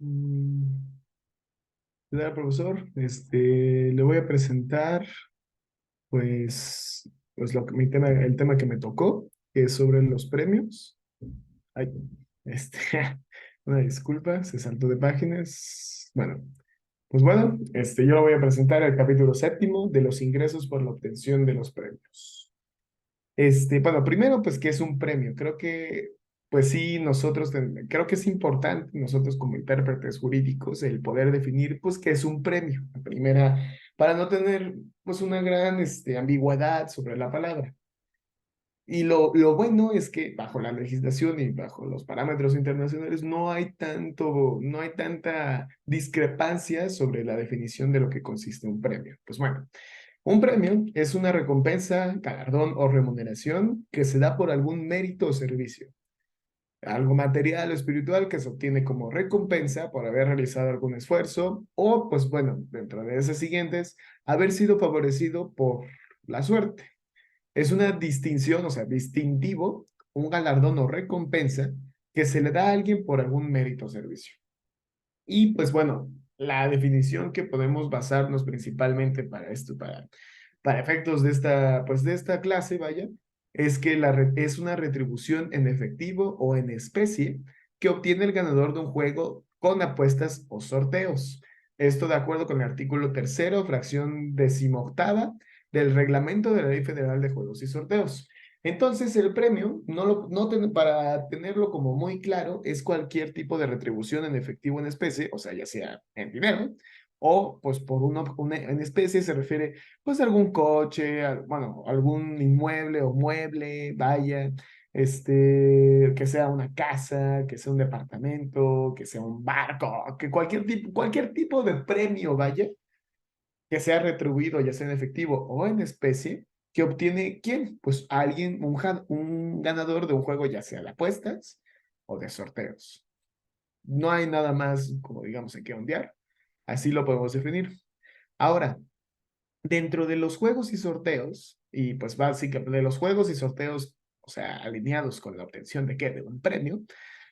Mm, ¿Qué tal, profesor? Le voy a presentar, pues, el tema que me tocó, que es sobre los premios. Ay, este, una disculpa, se saltó de páginas. Yo lo voy a presentar el capítulo séptimo de los ingresos por la obtención de los premios. Primero, pues, ¿qué es un premio? Creo que, pues sí, creo que es importante nosotros como intérpretes jurídicos el poder definir, pues, qué es un premio. La primera, para no tener, pues, una gran, ambigüedad sobre la palabra. Y lo bueno es que bajo la legislación y bajo los parámetros internacionales no hay tanta discrepancia sobre la definición de lo que consiste un premio. Pues bueno. Un premio es una recompensa, galardón o remuneración que se da por algún mérito o servicio, algo material o espiritual que se obtiene como recompensa por haber realizado algún esfuerzo o, pues bueno, dentro de esas siguientes, haber sido favorecido por la suerte. Es una distinción, o sea, distintivo, un galardón o recompensa que se le da a alguien por algún mérito o servicio. Y pues bueno, la definición que podemos basarnos principalmente para esto, para efectos de de esta clase, vaya, es que es una retribución en efectivo o en especie que obtiene el ganador de un juego con apuestas o sorteos. Esto de acuerdo con el artículo tercero, fracción decimoctava del Reglamento de la Ley Federal de Juegos y Sorteos. Entonces, el premio, para tenerlo como muy claro, es cualquier tipo de retribución en efectivo o en especie, o sea, ya sea en dinero, o pues en especie se refiere pues a algún coche, bueno, algún inmueble o mueble, vaya, que sea una casa, que sea un departamento, que sea un barco, que cualquier tipo de premio, vaya, que sea retribuido, ya sea en efectivo o en especie, que obtiene ¿quién? Pues alguien, un ganador de un juego, ya sea de apuestas o de sorteos. No hay nada más, como digamos, en qué ondear. Así lo podemos definir. Ahora, dentro de los juegos y sorteos, y pues básicamente de los juegos y sorteos, o sea, alineados con la obtención de qué, de un premio,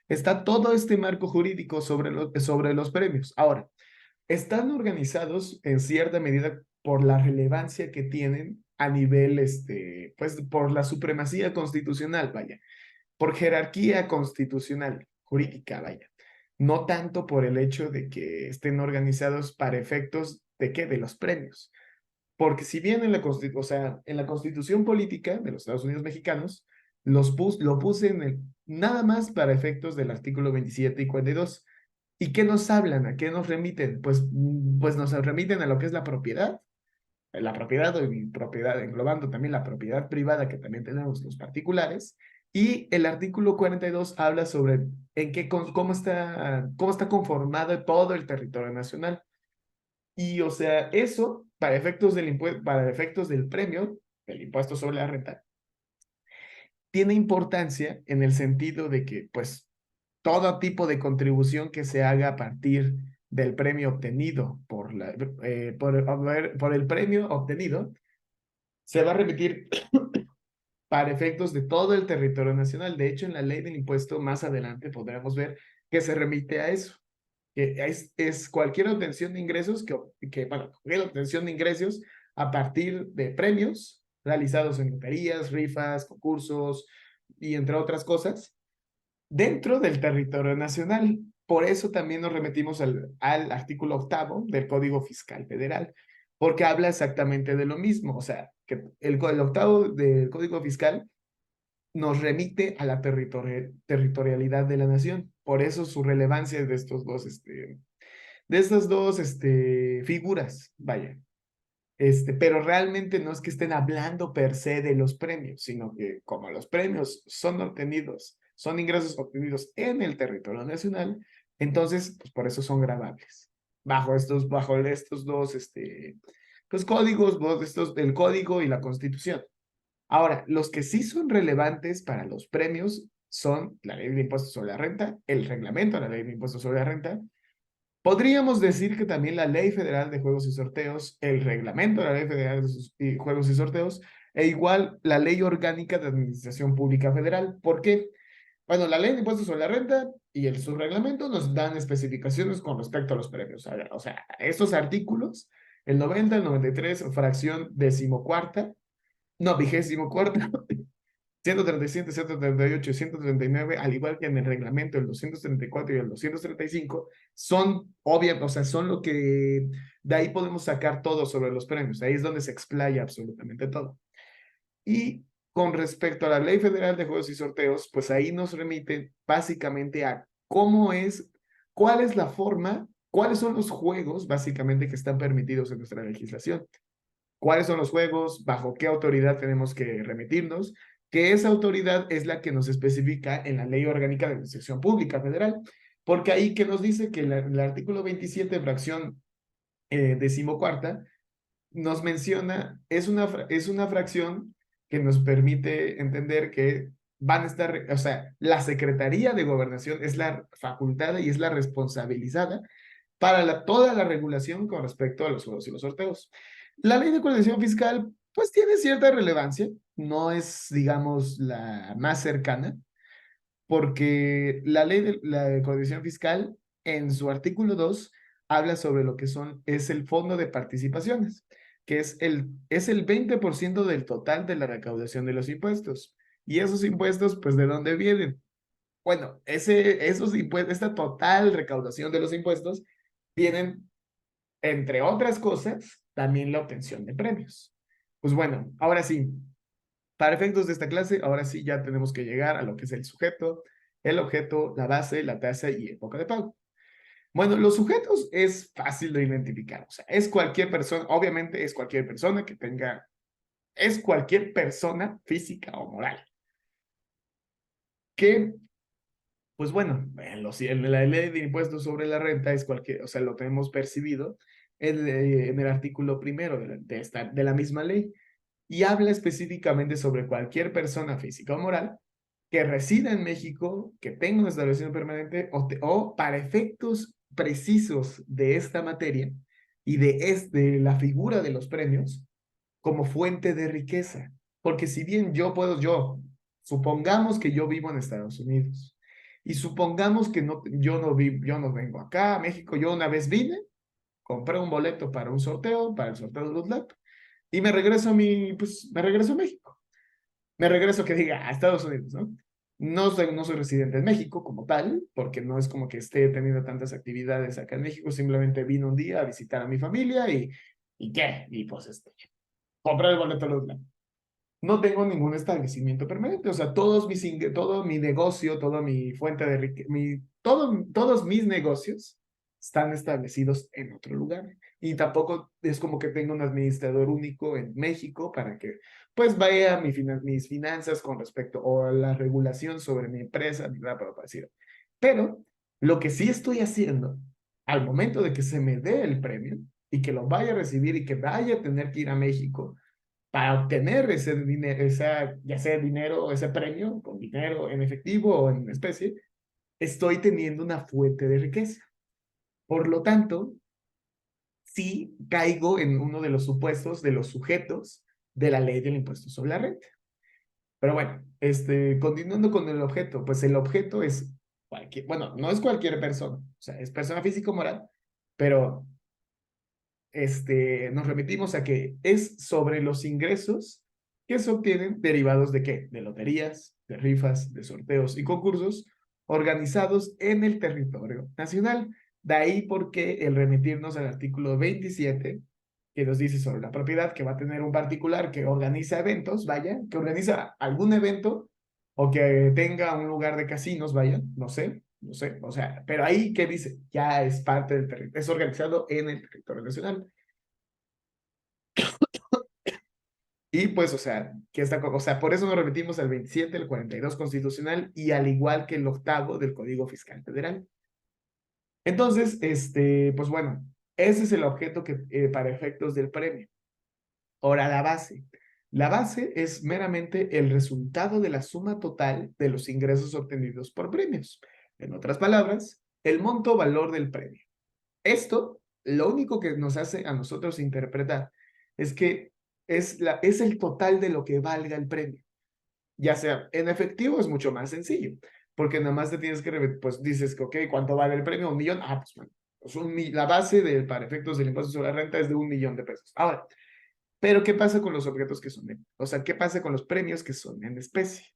está todo este marco jurídico sobre los premios. Ahora, están organizados en cierta medida por la relevancia que tienen a nivel, pues por la supremacía constitucional, vaya, por jerarquía constitucional, jurídica, vaya. No tanto por el hecho de que estén organizados para efectos de qué, de los premios. Porque si bien o sea, en la constitución política de los Estados Unidos mexicanos, lo puse nada más para efectos del artículo 27 y 42. ¿Y qué nos hablan? ¿A qué nos remiten? Pues nos remiten a lo que es la propiedad y propiedad, englobando también la propiedad privada que también tenemos los particulares. Y el artículo 42 habla sobre cómo está conformado todo el territorio nacional. Y o sea, eso para efectos del premio, del impuesto sobre la renta, tiene importancia en el sentido de que, pues, todo tipo de contribución que se haga a partir del premio obtenido por el premio obtenido se va a repetir para efectos de todo el territorio nacional. De hecho, en la ley del impuesto más adelante podremos ver que se remite a eso. Que es cualquier obtención de ingresos cualquier obtención de ingresos a partir de premios realizados en loterías, rifas, concursos y entre otras cosas dentro del territorio nacional. Por eso también nos remitimos al artículo octavo del Código Fiscal Federal, porque habla exactamente de lo mismo. O sea, que el octavo del Código Fiscal nos remite a la territorialidad de la nación. Por eso su relevancia de estas dos, figuras, vaya. Pero realmente no es que estén hablando per se de los premios, sino que como los premios son ingresos obtenidos en el territorio nacional, entonces, pues por eso son gravables. Bajo estos dos, pues códigos, el código y la constitución. Ahora, los que sí son relevantes para los premios son la ley de impuestos sobre la renta, el reglamento de la ley de impuestos sobre la renta. Podríamos decir que también la Ley Federal de Juegos y Sorteos, el reglamento de la Ley Federal de Juegos y Sorteos, e igual la Ley Orgánica de Administración Pública Federal. ¿Por qué? Bueno, la ley de impuestos sobre la renta y el subreglamento nos dan especificaciones con respecto a los premios. O sea, estos artículos, el 90, el 93, fracción decimocuarta, no, vigésimo cuarta, 137, 138 y 139, al igual que en el reglamento, el 234 y el 235, son obvias, o sea, son lo que de ahí podemos sacar todo sobre los premios. Ahí es donde se explaya absolutamente todo. Y con respecto a la Ley Federal de Juegos y Sorteos, pues ahí nos remite básicamente a cómo es, cuál es la forma, cuáles son los juegos básicamente que están permitidos en nuestra legislación. ¿Cuáles son los juegos? ¿Bajo qué autoridad tenemos que remitirnos? Que esa autoridad es la que nos especifica en la Ley Orgánica de Administración Pública Federal. Porque ahí que nos dice que el artículo 27, fracción decimocuarta, nos menciona, es una fracción que nos permite entender que van a estar, o sea, la Secretaría de Gobernación es la facultada y es la responsabilizada para toda la regulación con respecto a los juegos y los sorteos. La ley de coordinación fiscal, pues tiene cierta relevancia, no es, digamos, la más cercana, porque la ley de la coordinación fiscal, en su artículo 2 habla sobre lo que es el fondo de participaciones, que es el 20% del total de la recaudación de los impuestos. Y esos impuestos, pues, ¿de dónde vienen? Bueno, esos impuestos, esta total recaudación de los impuestos, vienen, entre otras cosas, también la obtención de premios. Pues bueno, ahora sí, para efectos de esta clase, ahora sí ya tenemos que llegar a lo que es el sujeto, el objeto, la base, la tasa y época de pago. Bueno, los sujetos es fácil de identificar, o sea, es cualquier persona, obviamente es cualquier persona que tenga, es cualquier persona física o moral que, pues bueno, en la ley de impuestos sobre la renta es cualquier, o sea, lo tenemos percibido en el artículo primero de la misma ley y habla específicamente sobre cualquier persona física o moral que resida en México, que tenga un establecimiento permanente o para efectos precisos de esta materia y de la figura de los premios como fuente de riqueza. Porque si bien supongamos que yo vivo en Estados Unidos y supongamos que no, yo no vengo acá a México, yo una vez vine, compré un boleto para un sorteo, para el sorteo de los LAP, y me regreso pues me regreso a México. Me regreso que diga a Estados Unidos, ¿no? No soy residente en México como tal, porque no es como que esté teniendo tantas actividades acá en México, simplemente vine un día a visitar a mi familia ¿y qué? Y pues compré el boleto de los LAN. No tengo ningún establecimiento permanente, o sea, todo mi negocio, toda mi fuente de riqueza, todos mis negocios están establecidos en otro lugar. Y tampoco es como que tenga un administrador único en México para que pues vaya mis finanzas con respecto o a la regulación sobre mi empresa, ni nada para decir. Pero lo que sí estoy haciendo al momento de que se me dé el premio y que lo vaya a recibir y que vaya a tener que ir a México para obtener ese dinero, ya sea dinero, ese premio, con dinero en efectivo o en especie, estoy teniendo una fuente de riqueza. Por lo tanto, sí caigo en uno de los supuestos de los sujetos de la ley del impuesto sobre la renta. Pero bueno, continuando con el objeto, pues el objeto es bueno, no es cualquier persona, o sea, es persona física o moral, pero nos remitimos a que es sobre los ingresos que se obtienen derivados de qué? De loterías, de rifas, de sorteos y concursos organizados en el territorio nacional. De ahí porque el remitirnos al artículo 27, que nos dice sobre la propiedad que va a tener un particular que organiza eventos, vaya, que organiza algún evento o que tenga un lugar de casinos, vaya, no sé, o sea, pero ahí que dice, ya es parte del territorio, es organizado en el territorio nacional. Y pues, o sea, o sea, por eso nos repetimos al 27, el 42 constitucional y al igual que el octavo del Código Fiscal Federal. Entonces, pues bueno, ese es el objeto que para efectos del premio. Ahora, la base. La base es meramente el resultado de la suma total de los ingresos obtenidos por premios. En otras palabras, el monto valor del premio. Esto, lo único que nos hace a nosotros interpretar es que es el total de lo que valga el premio. Ya sea en efectivo es mucho más sencillo. porque nada más te tienes que, pues dices que, ok, ¿cuánto vale el premio? 1 millón. Ah, pues bueno, pues la base para efectos del impuesto sobre la renta es de 1 millón de pesos. Ahora, pero ¿qué pasa con los objetos que son o sea, ¿qué pasa con los premios que son en especie?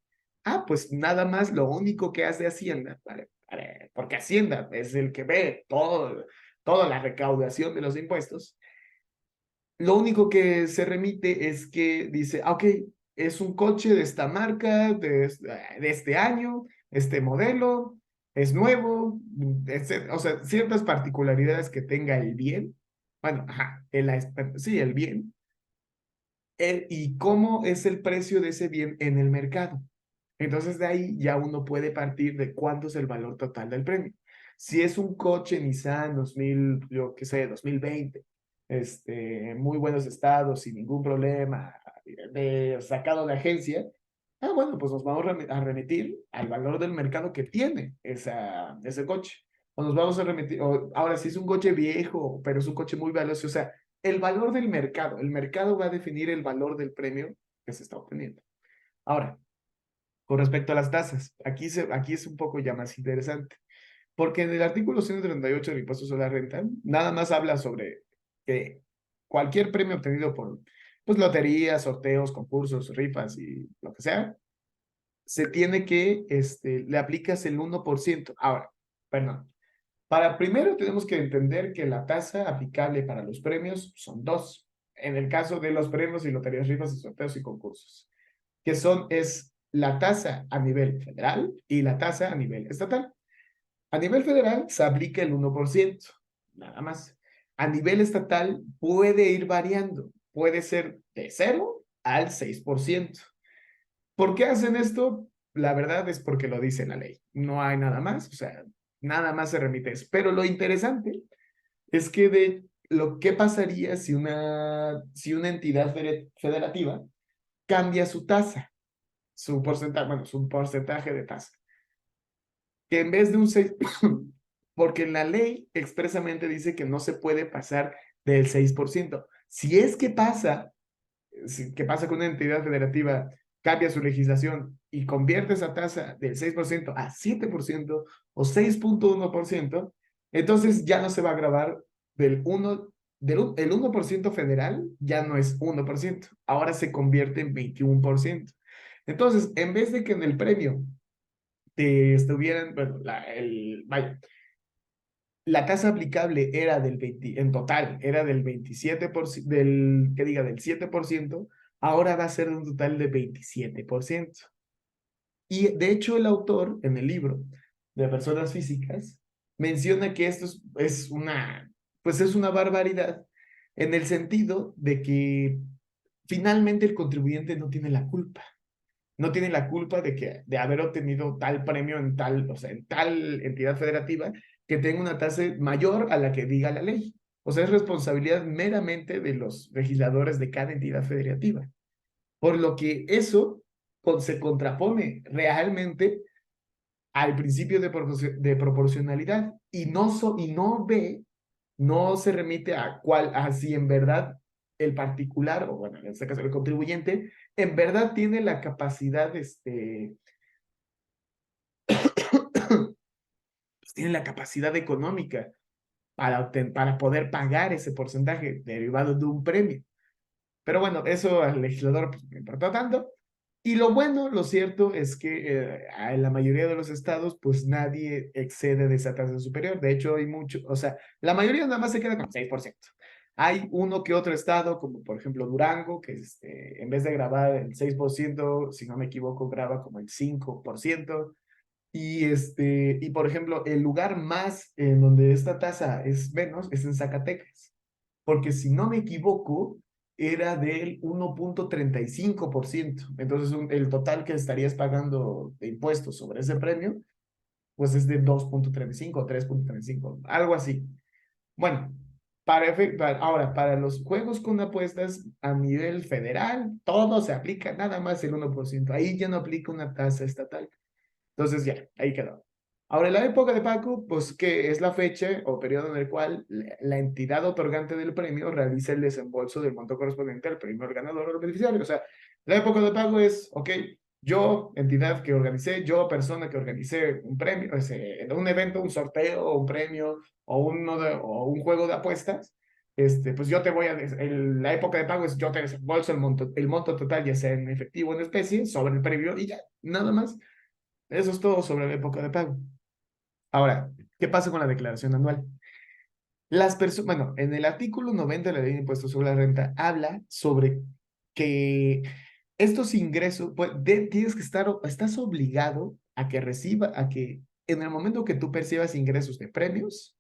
Ah, pues nada más lo único que hace Hacienda, porque Hacienda es el que ve toda la recaudación de los impuestos. Lo único que se remite es que dice, ah, ok, es un coche de esta marca, de este año, este modelo, es nuevo, o sea, ciertas particularidades que tenga el bien, bueno, ajá, sí, el bien, y cómo es el precio de ese bien en el mercado. Entonces de ahí ya uno puede partir de cuánto es el valor total del premio. Si es un coche Nissan 2000, yo qué sé, 2020, en muy buenos estados, sin ningún problema, sacado de agencia, ah, bueno, pues nos vamos a remitir al valor del mercado que tiene ese coche. O nos vamos a remitir, ahora si es un coche viejo, pero es un coche muy valioso, o sea, el valor del mercado, el mercado va a definir el valor del premio que se está obteniendo. Ahora, con respecto a las tasas, aquí es un poco ya más interesante, porque en el artículo 138 del impuesto sobre la renta, nada más habla sobre que cualquier premio obtenido por pues, loterías, sorteos, concursos, rifas y lo que sea, se tiene que, le aplicas el 1%. Ahora, perdón, primero tenemos que entender que la tasa aplicable para los premios son dos, en el caso de los premios y loterías, rifas y sorteos y concursos, que es la tasa a nivel federal y la tasa a nivel estatal. A nivel federal se aplica el 1%, nada más. A nivel estatal puede ir variando, puede ser de 0 al 6%. ¿Por qué hacen esto? La verdad es porque lo dice la ley. No hay nada más, o sea, nada más se remite eso. Pero lo interesante es que ¿qué pasaría si una entidad federativa cambia su tasa, su porcentaje, bueno, su porcentaje de tasa? Que en vez de un 6, porque la ley expresamente dice que no se puede pasar del 6%. Si es que pasa, ¿qué pasa con una entidad federativa? Cambia su legislación y convierte esa tasa del 6% a 7% o 6,1%, entonces ya no se va a grabar del 1, el 1% federal ya no es 1%, ahora se convierte en 21%. Entonces, en vez de que en el premio te estuvieran, bueno, vaya, la tasa aplicable era en total, era del 27%, que diga, del 7%, ahora va a ser un total de 27%. Y de hecho el autor en el libro de personas físicas menciona que esto pues es una barbaridad en el sentido de que finalmente el contribuyente no tiene la culpa. No tiene la culpa de haber obtenido tal premio o sea, en tal entidad federativa que tenga una tasa mayor a la que diga la ley. O sea, es responsabilidad meramente de los legisladores de cada entidad federativa. Por lo que eso se contrapone realmente al principio de proporcionalidad no se remite a si en verdad el particular, o bueno, en este caso el contribuyente, en verdad tiene la capacidad, pues tiene la capacidad económica para poder pagar ese porcentaje derivado de un premio. Pero bueno, eso al legislador pues, no importa tanto. Y lo bueno, lo cierto es que en la mayoría de los estados, pues nadie excede de esa tasa superior. De hecho, hay mucho, o sea, la mayoría nada más se queda con el 6%. Hay uno que otro estado, como por ejemplo Durango, que en vez de grabar el 6%, si no me equivoco, graba como el 5%. Y por ejemplo, el lugar más en donde esta tasa es menos es en Zacatecas, porque si no me equivoco, era del 1,35%. Entonces, el total que estarías pagando de impuestos sobre ese premio, pues es de 2,35 o 3,35, algo así. Bueno, ahora, para los juegos con apuestas a nivel federal, todo se aplica nada más el 1%. Ahí ya no aplica una tasa estatal. Entonces ya, ahí quedó. Ahora, en la época de Paco, pues que es la fecha o periodo en el cual la entidad otorgante del premio realiza el desembolso del monto correspondiente al premio al ganador o al beneficiario. O sea, la época de pago es, ok, Yo, entidad que organicé, yo, persona que organicé un premio, un evento, un sorteo, un premio o un juego de apuestas, pues yo te voy a, la época de pago es yo te desembolso el monto total, ya sea en efectivo o en especie, sobre el premio y ya, nada más. Eso es todo sobre la época de pago. Ahora, ¿qué pasa con la declaración anual? Las personas, bueno, en el artículo 90 de la Ley de Impuestos sobre la Renta habla sobre que estos ingresos, pues, tienes que estás obligado a que a que en el momento que tú percibas ingresos de premios,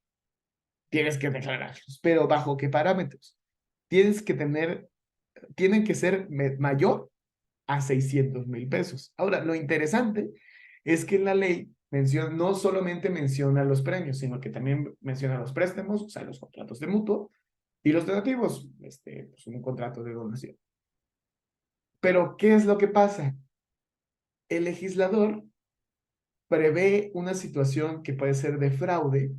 tienes que declararlos. Pero ¿bajo qué parámetros? Tienes que tener, tienen que ser mayor a 600,000 pesos. Ahora, lo interesante es que en la ley menciona, no solamente menciona los premios, sino que también menciona los préstamos, o sea, los contratos de mutuo y los donativos, pues un contrato de donación. Pero, ¿qué es lo que pasa? El legislador prevé una situación que puede ser de fraude,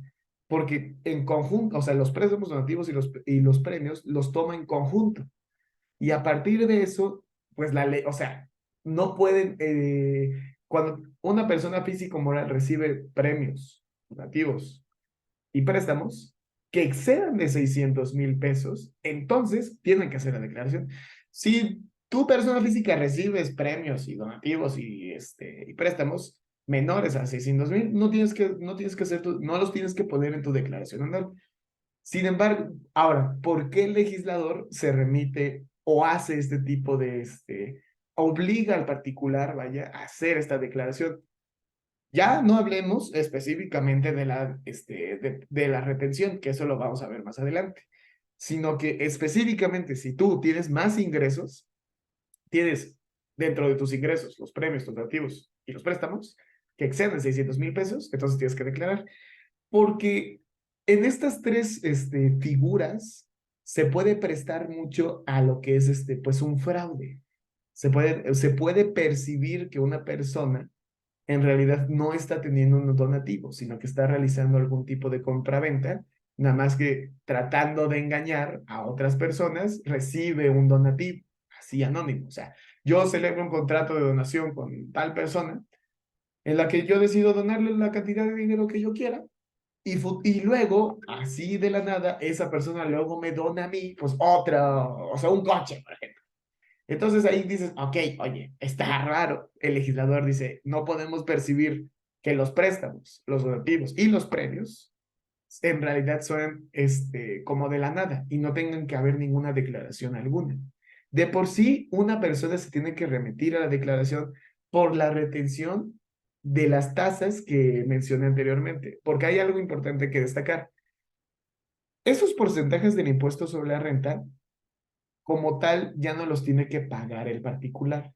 porque en conjunto, o sea, los préstamos donativos y los premios los toma en conjunto. Y a partir de eso, pues la ley, o sea, no pueden, cuando una persona física o moral recibe premios donativos y préstamos que excedan de 600,000 pesos, entonces tienen que hacer la declaración. Si tu persona física recibes premios y donativos y préstamos menores a 600,000, no tienes que hacer no los tienes que poner en tu declaración anual. Sin embargo, ahora, ¿por qué el legislador se remite o hace este tipo obliga al particular, vaya, a hacer esta declaración? Ya no hablemos específicamente de la retención, que eso lo vamos a ver más adelante, sino que específicamente si tú tienes más ingresos, tienes dentro de tus ingresos los premios, tus donativos y los préstamos que exceden 600,000 pesos, entonces tienes que declarar, porque en estas tres figuras se puede prestar mucho a lo que es pues un fraude. Se puede percibir que una persona en realidad no está teniendo un donativo, sino que está realizando algún tipo de compraventa, nada más que tratando de engañar a otras personas, recibe un donativo, así anónimo. O sea, yo celebro un contrato de donación con tal persona en la que yo decido donarle la cantidad de dinero que yo quiera y luego, así de la nada, esa persona luego me dona a mí, pues otra, o sea, un coche, por ejemplo. Entonces ahí dices, ok, oye, está raro. El legislador dice, no podemos percibir que los préstamos, los donativos y los premios en realidad son como de la nada y no tengan que haber ninguna declaración alguna. De por sí, una persona se tiene que remitir a la declaración por la retención de las tasas que mencioné anteriormente, porque hay algo importante que destacar. Esos porcentajes del impuesto sobre la renta, como tal, ya no los tiene que pagar el particular.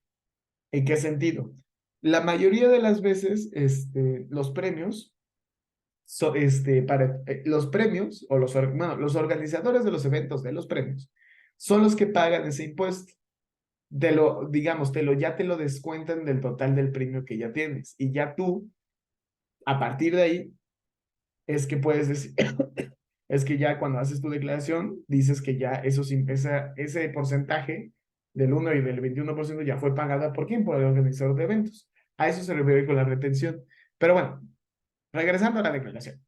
¿En qué sentido? La mayoría de las veces, los premios, los premios o bueno, los organizadores de los eventos de los premios son los que pagan ese impuesto. Digamos, ya te lo descuentan del total del premio que ya tienes. Y ya tú, a partir de ahí, es que puedes decir, es que ya cuando haces tu declaración, dices que ya ese porcentaje del 1 y del 21% ya fue pagada por quién, por el organizador de eventos. A eso se refiere con la retención. Pero bueno, regresando a la declaración.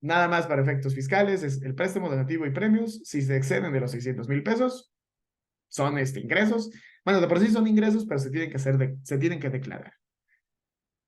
Nada más para efectos fiscales es el préstamo donativo y premios. Si se exceden de los 600,000 pesos, son ingresos. Bueno, de por sí son ingresos, pero se tienen que declarar.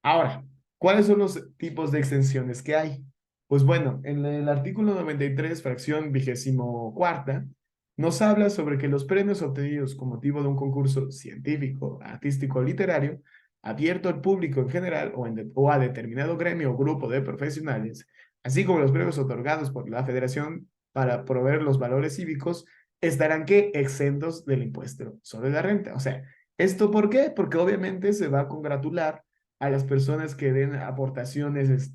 Ahora, ¿cuáles son los tipos de exenciones que hay? Pues bueno, en el artículo 93, fracción 24ª, nos habla sobre que los premios obtenidos con motivo de un concurso científico, artístico o literario, abierto al público en general o a determinado gremio o grupo de profesionales, así como los premios otorgados por la Federación para proveer los valores cívicos, estarán que exentos del impuesto sobre la renta. O sea, ¿esto por qué? Porque obviamente se va a congratular a las personas que den aportaciones,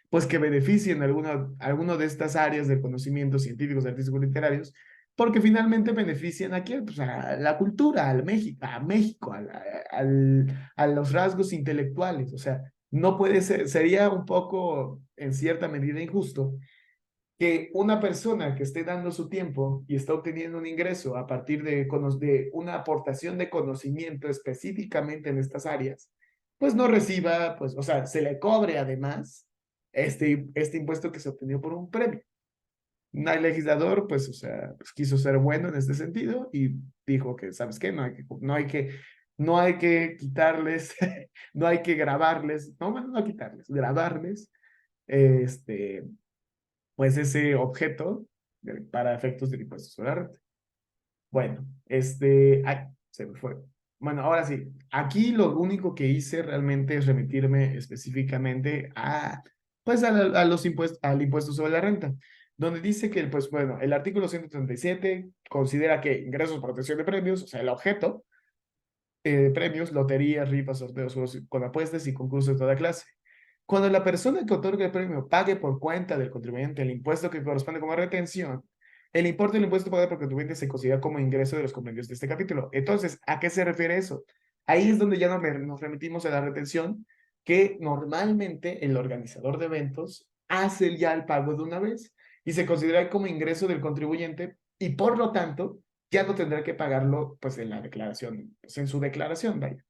pues que beneficien alguno de estas áreas de conocimientos científicos, artísticos, literarios, porque finalmente benefician a quién, pues a la cultura, a México, a los rasgos intelectuales. O sea, no puede ser, sería un poco, en cierta medida, injusto que una persona que esté dando su tiempo y está obteniendo un ingreso a partir de una aportación de conocimiento específicamente en estas áreas, pues no reciba, pues, o sea, se le cobre además este impuesto que se obtenió por un premio. El legislador, pues, o sea, pues, quiso ser bueno en este sentido y dijo que, ¿sabes qué? No hay que quitarles, no hay que grabarles, no, bueno, no quitarles, grabarles, este, pues ese objeto para efectos del impuesto sobre la renta. Bueno, ay, se me fue. Bueno, ahora sí, aquí lo único que hice realmente es remitirme específicamente pues a los impuestos, al impuesto sobre la renta, donde dice que, pues bueno, el artículo 137 considera que ingresos por obtención de premios, o sea, el objeto, premios, loterías, rifas, sorteos, juegos con apuestas y concursos de toda clase. Cuando la persona que otorga el premio pague por cuenta del contribuyente el impuesto que corresponde como retención, el importe del impuesto pagado por el contribuyente se considera como ingreso de los comprendidos de este capítulo. Entonces, ¿a qué se refiere eso? Ahí es donde ya nos remitimos a la retención, que normalmente el organizador de eventos hace ya el pago de una vez y se considera como ingreso del contribuyente y por lo tanto ya no tendrá que pagarlo pues en la declaración, pues en su declaración, vaya.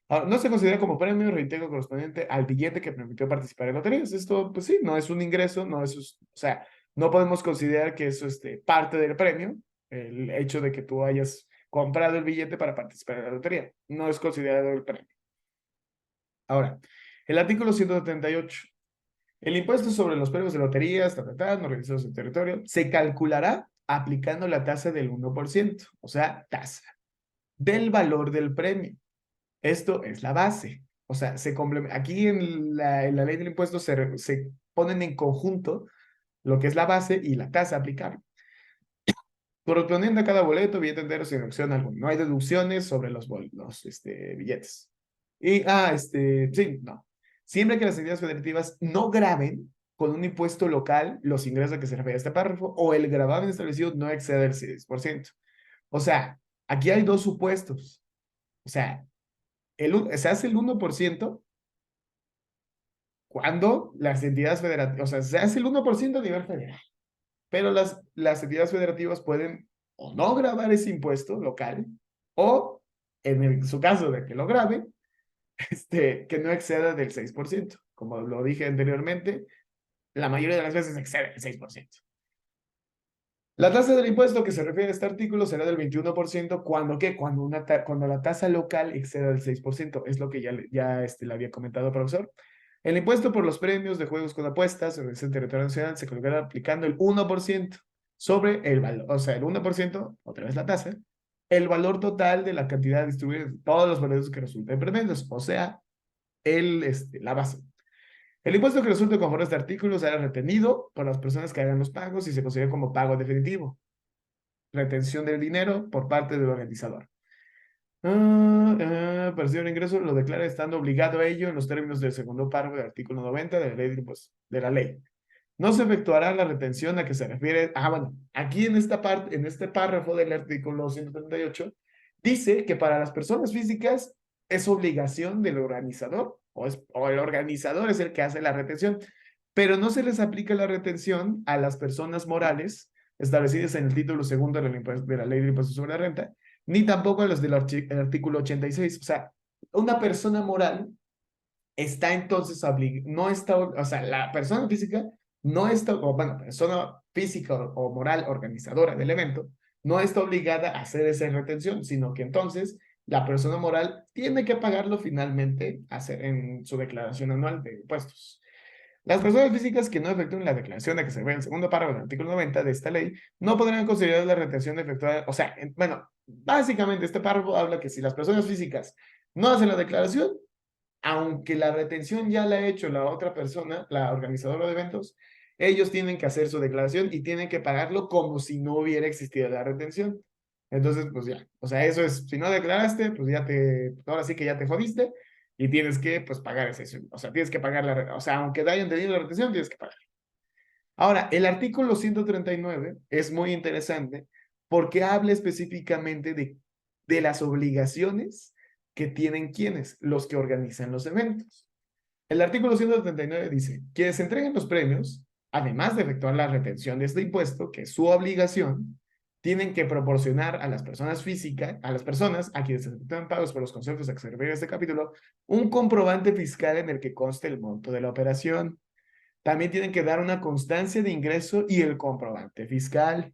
Ahora, no se considera como premio reintegro correspondiente al billete que permitió participar en loterías. Esto, pues sí, no es un ingreso, no es, o sea, no podemos considerar que eso parte del premio, el hecho de que tú hayas comprado el billete para participar en la lotería. No es considerado el premio. Ahora, el artículo 178. El impuesto sobre los premios de loterías, no organizados en el territorio, se calculará aplicando la tasa del 1%, o sea, tasa del valor del premio. Esto es la base. O sea, aquí en la ley del impuesto se ponen en conjunto lo que es la base y la tasa aplicable. Correspondiente a cada boleto, billete entero sin deducción alguna. No hay deducciones sobre los billetes. Sí, no. Siempre que las entidades federativas no graben con un impuesto local los ingresos a que se refiere a este párrafo o el gravamen establecido no excede el 6%. O sea, aquí hay dos supuestos. O sea, se hace el 1% cuando las entidades federativas, o sea, se hace el 1% a nivel federal, pero las entidades federativas pueden o no grabar ese impuesto local, o en su caso de que lo graben, que no exceda del 6%. Como lo dije anteriormente, la mayoría de las veces excede el 6%. La tasa del impuesto que se refiere a este artículo será del 21%, ¿cuando qué? Cuando la tasa local exceda del 6%, es lo que ya le había comentado, profesor. El impuesto por los premios de juegos con apuestas en el territorio nacional se colocará aplicando el 1% sobre el valor, o sea, el 1%, otra vez la tasa, el valor total de la cantidad distribuida de todos los boletos que resulten premios, o sea, la base. El impuesto que resulte conforme a este artículo será retenido por las personas que hagan los pagos y se considera como pago definitivo. Retención del dinero por parte del organizador. Percibe un ingreso lo declara estando obligado a ello en los términos del segundo párrafo del artículo 90 de la ley de la ley. No se efectuará la retención a que se refiere. Bueno, aquí en esta parte, en este párrafo del artículo 138, dice que para las personas físicas es obligación del organizador, o el organizador es el que hace la retención, pero no se les aplica la retención a las personas morales establecidas en el título segundo de la ley del impuesto sobre la renta, ni tampoco a los del artículo 86. O sea, una persona moral está entonces no está, o sea, la persona física no está, o bueno, persona física o moral organizadora del evento, no está obligada a hacer esa retención, sino que entonces la persona moral tiene que pagarlo finalmente en su declaración anual de impuestos. Las personas físicas que no efectúen la declaración de que se ve en el segundo párrafo del artículo 90 de esta ley no podrán considerar la retención efectuada, o sea, bueno, básicamente este párrafo habla que si las personas físicas no hacen la declaración, aunque la retención ya la ha hecho la otra persona, la organizadora de eventos, ellos tienen que hacer su declaración y tienen que pagarlo como si no hubiera existido la retención. Entonces, pues ya, o sea, eso es, si no declaraste, pues ahora sí que ya te jodiste y tienes que, pues, pagar ese, o sea, tienes que pagar o sea, aunque te hayan tenido la retención, tienes que pagar. Ahora, el artículo 139 es muy interesante porque habla específicamente de las obligaciones que tienen quienes, los que organizan los eventos. El artículo 139 dice, quienes entreguen los premios además de efectuar la retención de este impuesto, que es su obligación, tienen que proporcionar a las personas físicas, a las personas a quienes se efectúan pagos por los conceptos a que se refiere este capítulo, un comprobante fiscal en el que conste el monto de la operación. También tienen que dar una constancia de ingreso y el comprobante fiscal,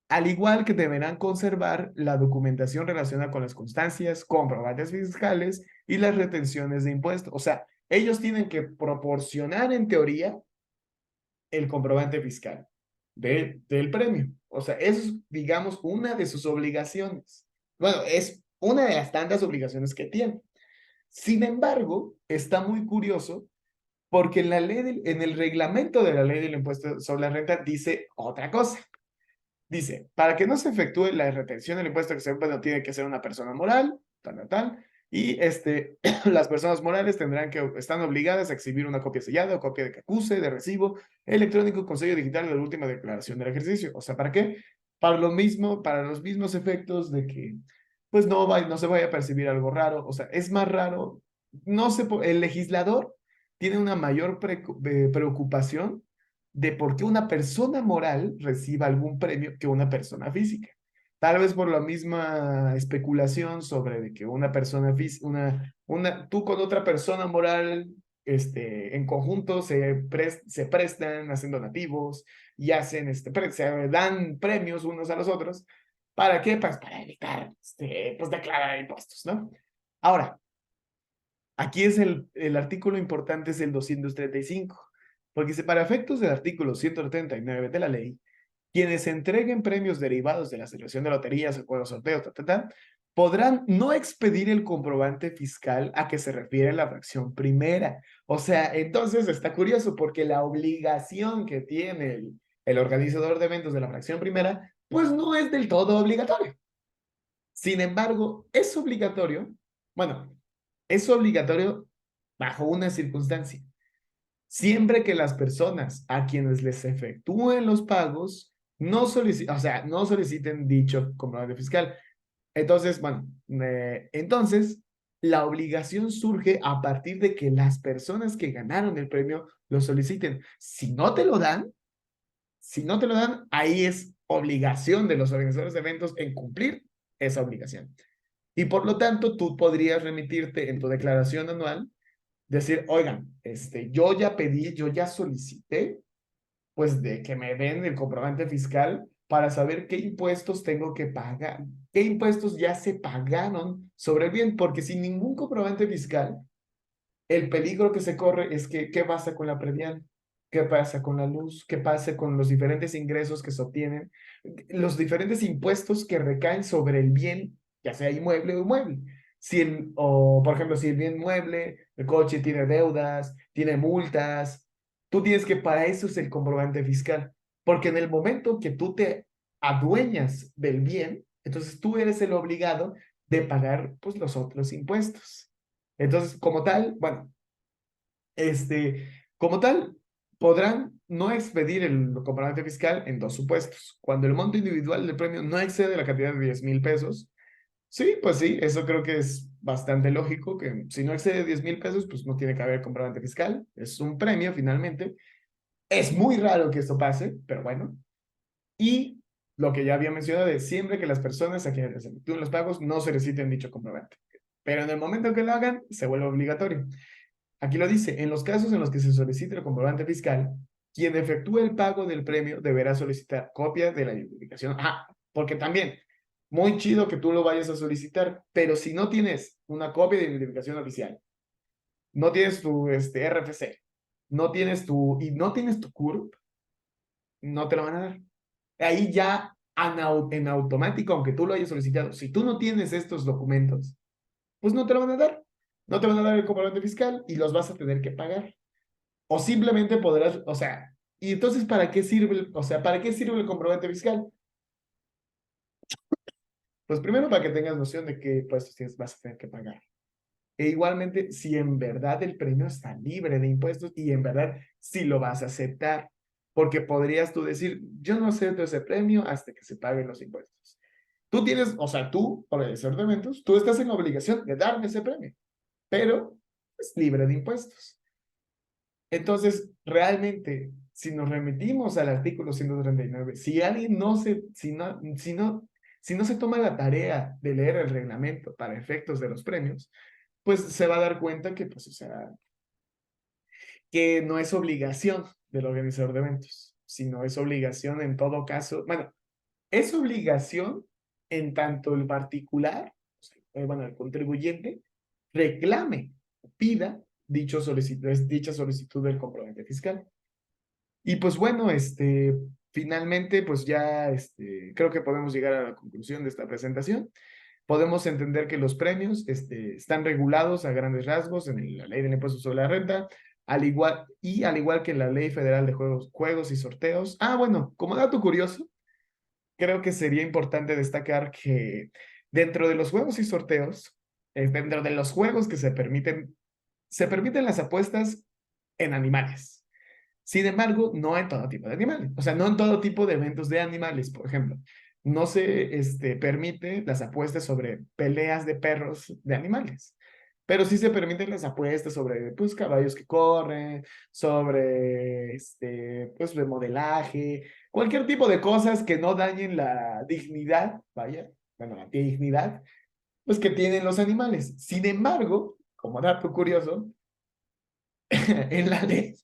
al igual que deberán conservar la documentación relacionada con las constancias, comprobantes fiscales y las retenciones de impuestos. O sea, ellos tienen que proporcionar en teoría el comprobante fiscal del premio. O sea, es, digamos, una de sus obligaciones. Bueno, es una de las tantas obligaciones que tiene. Sin embargo, está muy curioso porque en la ley, en el reglamento de la ley del impuesto sobre la renta dice otra cosa. Dice, para que no se efectúe la retención del impuesto que se bueno, tiene que ser una persona moral, tal, y las personas morales tendrán que, están obligadas a exhibir una copia sellada o copia de que acuse, de recibo electrónico con sello digital de la última declaración del ejercicio. O sea, ¿para qué? Para lo mismo, para los mismos efectos de que, pues no se vaya a percibir algo raro. O sea, es más raro, no se, el legislador tiene una mayor preocupación de por qué una persona moral reciba algún premio que una persona física. Tal vez por la misma especulación sobre de que una persona física, tú con otra persona moral, en conjunto se prestan, hacen donativos y hacen, se dan premios unos a los otros. ¿Para qué? Pues para evitar, pues declarar impuestos, ¿no? Ahora, aquí es el artículo importante, es el 235, porque dice, para efectos del artículo 139 de la ley, quienes entreguen premios derivados de la celebración de loterías o juegos sorteos, podrán no expedir el comprobante fiscal a que se refiere la fracción primera. O sea, entonces está curioso porque la obligación que tiene el organizador de eventos de la fracción primera, pues no es del todo obligatorio. Sin embargo, es obligatorio, bueno, es obligatorio bajo una circunstancia. Siempre que las personas a quienes les efectúen los pagos no soliciten, o sea, no soliciten dicho comprobante fiscal. Entonces, bueno, entonces la obligación surge a partir de que las personas que ganaron el premio lo soliciten. Si no te lo dan, ahí es obligación de los organizadores de eventos en cumplir esa obligación. Y por lo tanto, tú podrías remitirte en tu declaración anual, decir, oigan, yo ya pedí, yo ya solicité, pues de que me den el comprobante fiscal para saber qué impuestos tengo que pagar, qué impuestos ya se pagaron sobre el bien, porque sin ningún comprobante fiscal, el peligro que se corre es que, ¿qué pasa con la predial? ¿Qué pasa con la luz? ¿Qué pasa con los diferentes ingresos que se obtienen? Los diferentes impuestos que recaen sobre el bien, ya sea inmueble o inmueble. O, por ejemplo, si el bien mueble, el coche tiene deudas, tiene multas, tú tienes que, para eso es el comprobante fiscal. Porque en el momento que tú te adueñas del bien, entonces tú eres el obligado de pagar, pues, los otros impuestos. Entonces, como tal, bueno, este, como tal, podrán no expedir el comprobante fiscal en dos supuestos. Cuando el monto individual del premio no excede la cantidad de 10,000 pesos. Sí, pues sí, eso creo que es bastante lógico, que si no excede 10,000 pesos, pues no tiene que haber comprobante fiscal. Es un premio finalmente. Es muy raro que esto pase, pero bueno. Y lo que ya había mencionado de siempre que las personas a quienes les efectúen los pagos no soliciten dicho comprobante. Pero en el momento que lo hagan, se vuelve obligatorio. Aquí lo dice, en los casos en los que se solicite el comprobante fiscal, quien efectúe el pago del premio deberá solicitar copia de la identificación. Ah, porque también, muy chido que tú lo vayas a solicitar, pero si no tienes una copia de identificación oficial, no tienes tu RFC, y no tienes tu CURP, no te lo van a dar. Ahí ya en automático, aunque tú lo hayas solicitado, si tú no tienes estos documentos, pues no te lo van a dar. No te van a dar el comprobante fiscal y los vas a tener que pagar. O simplemente podrás, o sea, y entonces, ¿para qué sirve, o sea, para qué sirve el comprobante fiscal? Pues primero para que tengas noción de qué impuestos vas a tener que pagar. E igualmente, si en verdad el premio está libre de impuestos y en verdad si lo vas a aceptar, porque podrías tú decir, yo no acepto ese premio hasta que se paguen los impuestos. Tú tienes, o sea, tú, organizador de eventos, tú estás en la obligación de darme ese premio, pero es libre de impuestos. Entonces, realmente, si nos remitimos al artículo 139, si alguien no se, si no se toma la tarea de leer el reglamento para efectos de los premios, pues se va a dar cuenta que, pues, o sea, que no es obligación del organizador de eventos, sino es obligación en todo caso, bueno, es obligación en tanto el particular, o sea, bueno, el contribuyente, reclame, pida dicha solicitud del comprobante fiscal. Y pues bueno, finalmente, pues ya creo que podemos llegar a la conclusión de esta presentación. Podemos entender que los premios están regulados a grandes rasgos en la ley del impuesto sobre la renta, al igual que en la ley federal de juegos y sorteos. Ah, bueno, como dato curioso, creo que sería importante destacar que dentro de los juegos y sorteos, dentro de los juegos que se permiten las apuestas en animales. Sin embargo, no en todo tipo de animales. O sea, no en todo tipo de eventos de animales, por ejemplo. No se permite las apuestas sobre peleas de perros de animales. Pero sí se permiten las apuestas sobre, pues, caballos que corren, sobre, pues, remodelaje, cualquier tipo de cosas que no dañen la dignidad, vaya, bueno, la dignidad, pues, que tienen los animales. Sin embargo, como dato curioso, en la ley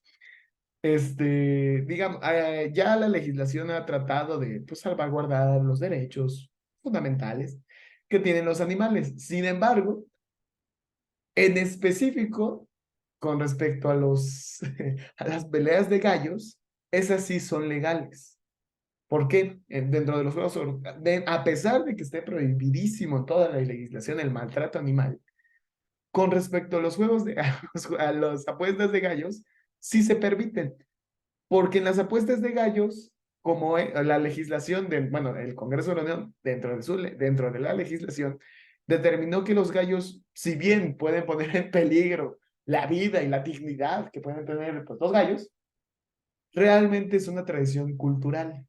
digamos, ya la legislación ha tratado de, pues, salvaguardar los derechos fundamentales que tienen los animales. Sin embargo, en específico, con respecto a a las peleas de gallos, esas sí son legales. ¿Por qué? Dentro de los juegos, a pesar de que esté prohibidísimo en toda la legislación el maltrato animal, con respecto a los juegos a las apuestas de gallos, sí se permiten. Porque en las apuestas de gallos, como la legislación del, bueno, el Congreso de la Unión, dentro de la legislación, determinó que los gallos, si bien pueden poner en peligro la vida y la dignidad que pueden tener, pues, los gallos, realmente es una tradición cultural.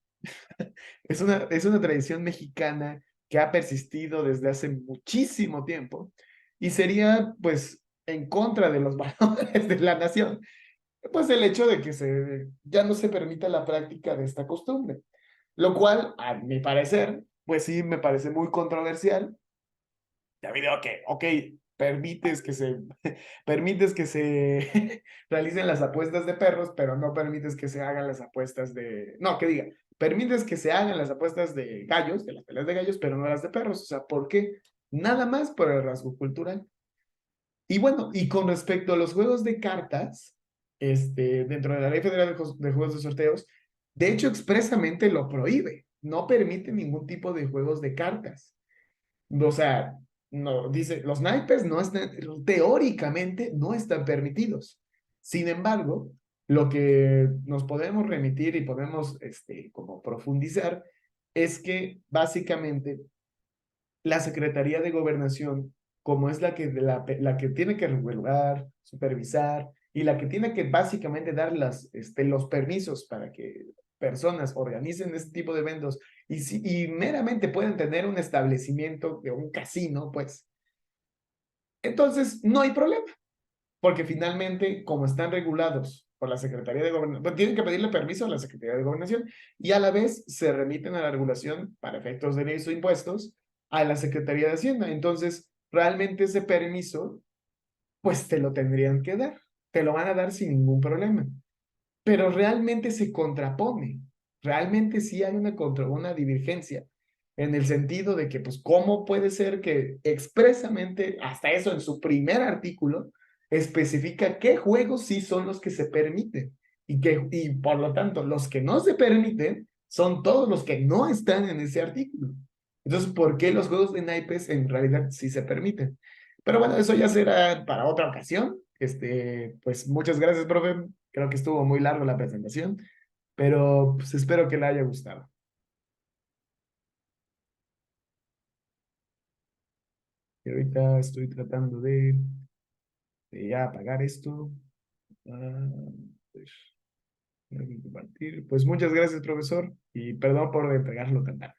Es una tradición mexicana que ha persistido desde hace muchísimo tiempo y sería, pues, en contra de los valores de la nación, pues, el hecho de que ya no se permita la práctica de esta costumbre, lo cual, a mi parecer, pues sí me parece muy controversial, debido a que, ok, permites que se, permites que se realicen las apuestas de perros, pero no permites que se hagan las apuestas no, que diga, permites que se hagan las apuestas de gallos, de las peleas de gallos, pero no las de perros, o sea, ¿por qué? Nada más por el rasgo cultural. Y bueno, y con respecto a los juegos de cartas, dentro de la Ley Federal de Juegos de Sorteos, de hecho expresamente lo prohíbe, no permite ningún tipo de juegos de cartas. O sea, no, dice, los naipes no están, teóricamente no están permitidos. Sin embargo, lo que nos podemos remitir y podemos, como profundizar, es que básicamente la Secretaría de Gobernación, como es la que tiene que regular, supervisar y la que tiene que básicamente dar los permisos para que personas organicen este tipo de eventos y meramente pueden tener un establecimiento de un casino, pues entonces no hay problema, porque finalmente, como están regulados por la Secretaría de Gobernación, pues tienen que pedirle permiso a la Secretaría de Gobernación y a la vez se remiten a la regulación para efectos de leyes o impuestos a la Secretaría de Hacienda. Entonces, realmente ese permiso, pues te lo tendrían que dar, te lo van a dar sin ningún problema, pero realmente se contrapone, realmente sí hay una divergencia en el sentido de que, pues, ¿cómo puede ser que expresamente, hasta eso en su primer artículo, especifica qué juegos sí son los que se permiten y por lo tanto los que no se permiten son todos los que no están en ese artículo? Entonces, ¿por qué los juegos de naipes en realidad sí se permiten? Pero bueno, eso ya será para otra ocasión. Pues muchas gracias, profe. Creo que estuvo muy largo la presentación, pero pues espero que le haya gustado. Y ahorita estoy tratando de ya apagar esto. Ah, pues, compartir. Pues muchas gracias, profesor, y perdón por entregarlo tan tarde.